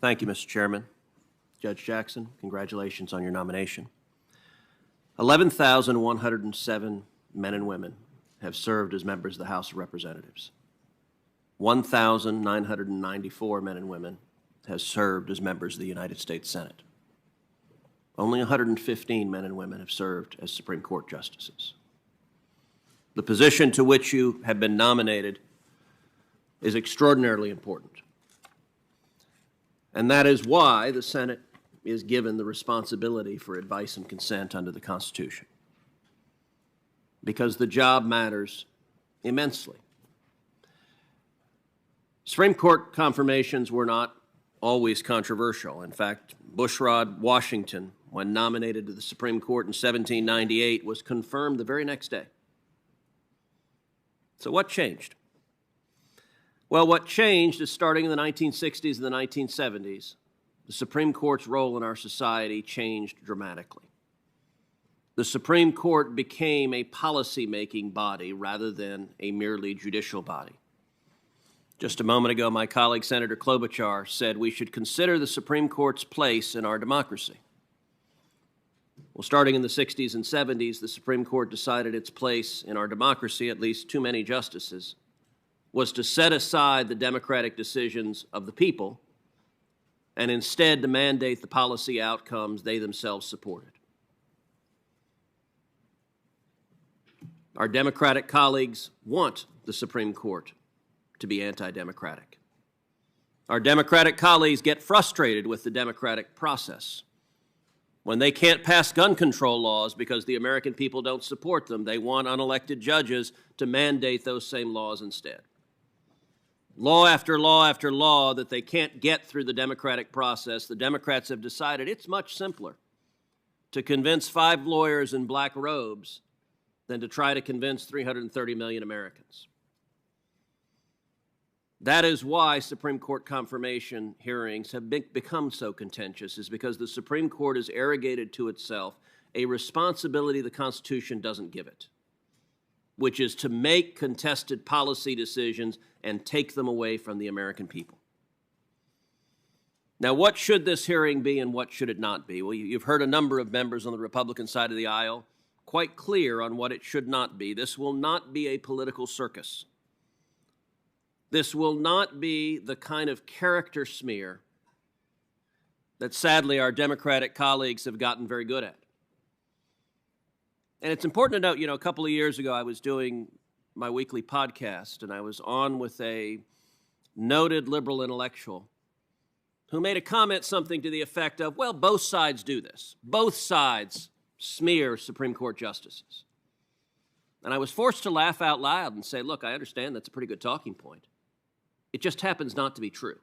Thank you, Mr. Chairman. Judge Jackson, congratulations on your nomination. 11,107 men and women have served as members of the House of Representatives. 1,994 men and women have served as members of the United States Senate. Only 115 men and women have served as Supreme Court justices. The position to which you have been nominated is extraordinarily important. And that is why the Senate is given the responsibility for advice and consent under the Constitution. Because the job matters immensely. Supreme Court confirmations were not always controversial. In fact, Bushrod Washington, when nominated to the Supreme Court in 1798, was confirmed the very next day. So what changed? Well, what changed is starting in the 1960s and the 1970s, the Supreme Court's role in our society changed dramatically. The Supreme Court became a policy-making body rather than a merely judicial body. Just a moment ago, my colleague Senator Klobuchar said we should consider the Supreme Court's place in our democracy. Well, starting in the 60s and 70s, the Supreme Court decided its place in our democracy, at least too many justices, was to set aside the democratic decisions of the people and instead to mandate the policy outcomes they themselves supported. Our Democratic colleagues want the Supreme Court to be anti-democratic. Our Democratic colleagues get frustrated with the democratic process. When they can't pass gun control laws because the American people don't support them, they want unelected judges to mandate those same laws instead. Law after law after law that they can't get through the democratic process, the Democrats have decided it's much simpler to convince 5 lawyers in black robes than to try to convince 330 million Americans. That is why Supreme Court confirmation hearings have become so contentious, is because the Supreme Court has arrogated to itself a responsibility the Constitution doesn't give it, which is to make contested policy decisions and take them away from the American people. Now, what should this hearing be and what should it not be? Well, you've heard a number of members on the Republican side of the aisle quite clear on what it should not be. This will not be a political circus. This will not be the kind of character smear that sadly our Democratic colleagues have gotten very good at. And it's important to note, a couple of years ago I was doing my weekly podcast and I was on with a noted liberal intellectual who made a comment something to the effect of, well, both sides do this. Both sides smear Supreme Court justices. And I was forced to laugh out loud and say, look, I understand that's a pretty good talking point. It just happens not to be true.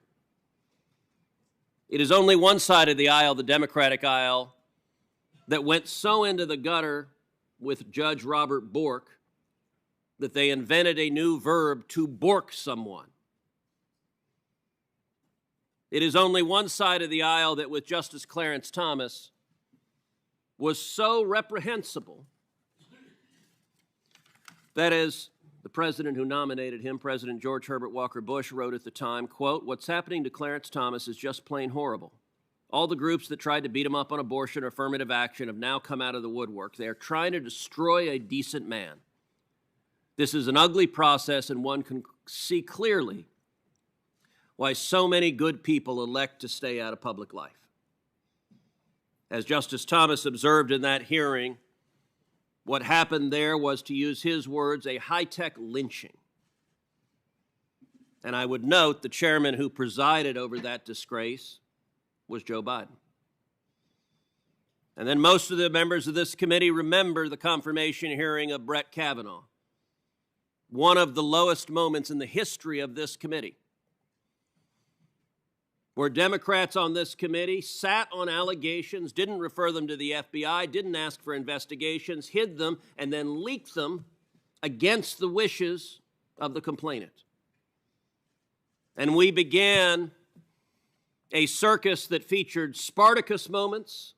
It is only one side of the aisle, the Democratic aisle, that went so into the gutter with Judge Robert Bork that they invented a new verb, to bork someone. It is only one side of the aisle that with Justice Clarence Thomas was so reprehensible that as the president who nominated him, President George Herbert Walker Bush, wrote at the time, quote, "What's happening to Clarence Thomas is just plain horrible. All the groups that tried to beat him up on abortion or affirmative action have now come out of the woodwork. They are trying to destroy a decent man. This is an ugly process, and one can see clearly why so many good people elect to stay out of public life." As Justice Thomas observed in that hearing, what happened there was, to use his words, a high-tech lynching. And I would note the chairman who presided over that disgrace was Joe Biden. And then most of the members of this committee remember the confirmation hearing of Brett Kavanaugh, one of the lowest moments in the history of this committee, where Democrats on this committee sat on allegations, didn't refer them to the FBI, didn't ask for investigations, hid them, and then leaked them against the wishes of the complainant. And we began a circus that featured Spartacus moments,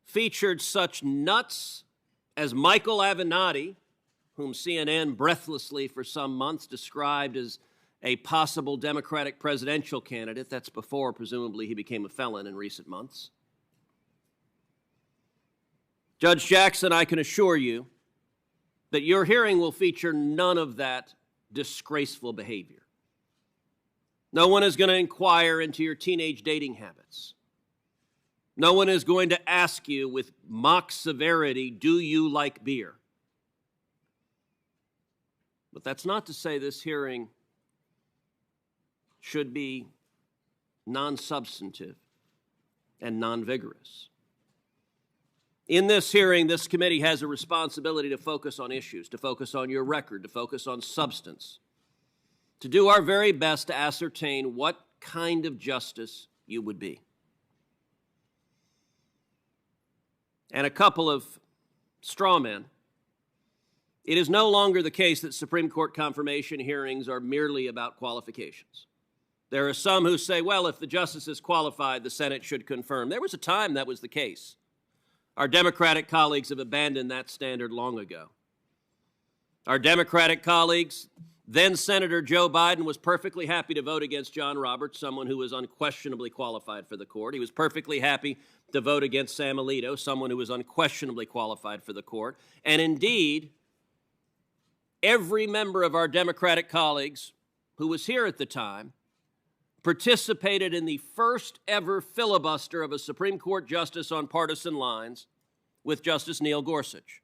featured such nuts as Michael Avenatti, whom CNN breathlessly for some months described as a possible Democratic presidential candidate. That's before, presumably, he became a felon in recent months. Judge Jackson, I can assure you that your hearing will feature none of that disgraceful behavior. No one is going to inquire into your teenage dating habits. No one is going to ask you with mock severity, do you like beer? But that's not to say this hearing should be non-substantive and non-vigorous. In this hearing, this committee has a responsibility to focus on issues, to focus on your record, to focus on substance, to do our very best to ascertain what kind of justice you would be. And a couple of straw men. It is no longer the case that Supreme Court confirmation hearings are merely about qualifications. There are some who say, well, if the justice is qualified, the Senate should confirm. There was a time that was the case. Our Democratic colleagues have abandoned that standard long ago. Our Democratic colleagues, then Senator Joe Biden, was perfectly happy to vote against John Roberts, someone who was unquestionably qualified for the court. He was perfectly happy to vote against Sam Alito, someone who was unquestionably qualified for the court. And indeed, every member of our Democratic colleagues who was here at the time participated in the first ever filibuster of a Supreme Court justice on partisan lines with Justice Neil Gorsuch.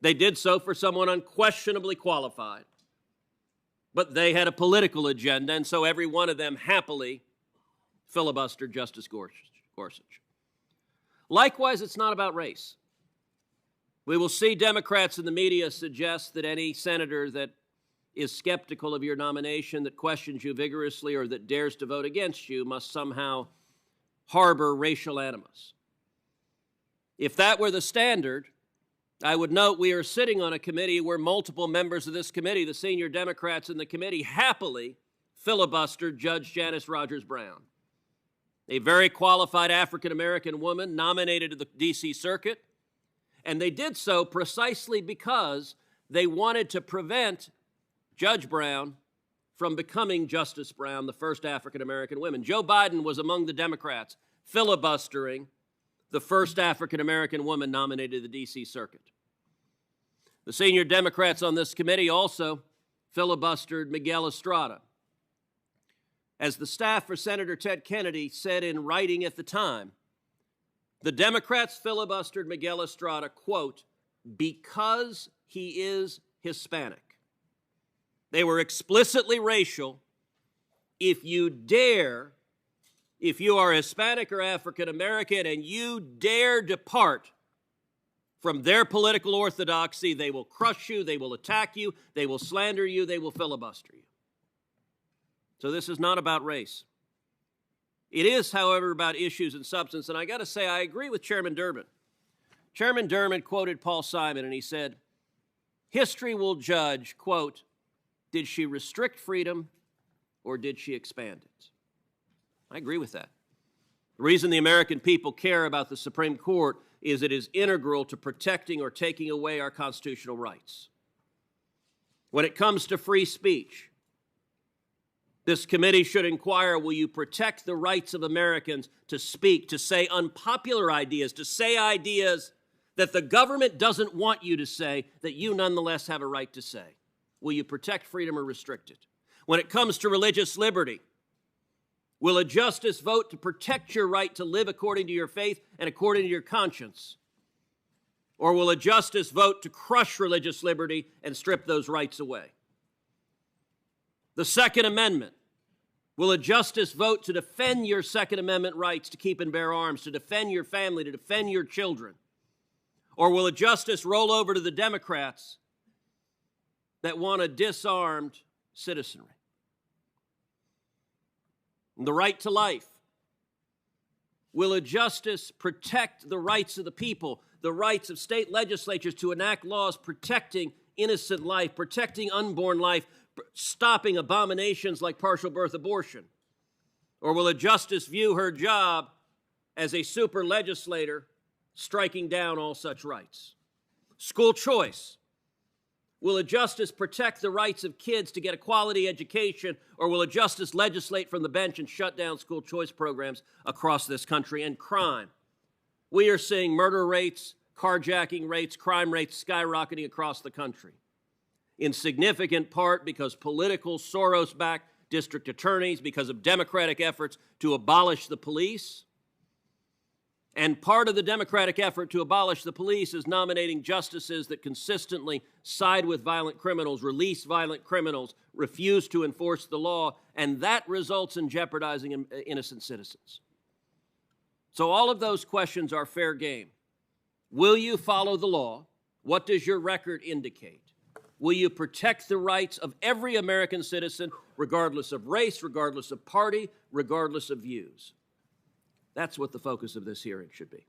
They did so for someone unquestionably qualified, but they had a political agenda, and so every one of them happily filibustered Justice Gorsuch. Likewise, it's not about race. We will see Democrats in the media suggest that any senator that is skeptical of your nomination, that questions you vigorously, or that dares to vote against you must somehow harbor racial animus. If that were the standard, I would note we are sitting on a committee where multiple members of this committee, the senior Democrats in the committee, happily filibustered Judge Janice Rogers Brown, a very qualified African-American woman nominated to the D.C. Circuit, and they did so precisely because they wanted to prevent Judge Brown from becoming Justice Brown, the first African-American woman. Joe Biden was among the Democrats filibustering the first African-American woman nominated to the D.C. Circuit. The senior Democrats on this committee also filibustered Miguel Estrada. As the staff for Senator Ted Kennedy said in writing at the time, the Democrats filibustered Miguel Estrada, quote, because he is Hispanic. They were explicitly racial. If you are Hispanic or African American and you dare depart from their political orthodoxy, they will crush you, they will attack you, they will slander you, they will filibuster you. So this is not about race. It is, however, about issues and substance, and I got to say, I agree with Chairman Durbin. Chairman Durbin quoted Paul Simon, and he said, history will judge, quote, did she restrict freedom or did she expand it? I agree with that. The reason the American people care about the Supreme Court is it is integral to protecting or taking away our constitutional rights. When it comes to free speech, this committee should inquire, will you protect the rights of Americans to speak, to say unpopular ideas, to say ideas that the government doesn't want you to say, that you nonetheless have a right to say? Will you protect freedom or restrict it? When it comes to religious liberty, will a justice vote to protect your right to live according to your faith and according to your conscience? Or will a justice vote to crush religious liberty and strip those rights away? The Second Amendment. Will a justice vote to defend your Second Amendment rights to keep and bear arms, to defend your family, to defend your children? Or will a justice roll over to the Democrats that want a disarmed citizenry? The right to life. Will a justice protect the rights of the people, the rights of state legislatures to enact laws protecting innocent life, protecting unborn life, stopping abominations like partial birth abortion? Or will a justice view her job as a super legislator striking down all such rights? School choice. Will a justice protect the rights of kids to get a quality education, or will a justice legislate from the bench and shut down school choice programs across this country? And crime. We are seeing murder rates, carjacking rates, crime rates skyrocketing across the country, in significant part because political Soros-backed district attorneys, because of Democratic efforts to abolish the police. And part of the Democratic effort to abolish the police is nominating justices that consistently side with violent criminals, release violent criminals, refuse to enforce the law, and that results in jeopardizing innocent citizens. So all of those questions are fair game. Will you follow the law? What does your record indicate? Will you protect the rights of every American citizen, regardless of race, regardless of party, regardless of views? That's what the focus of this hearing should be.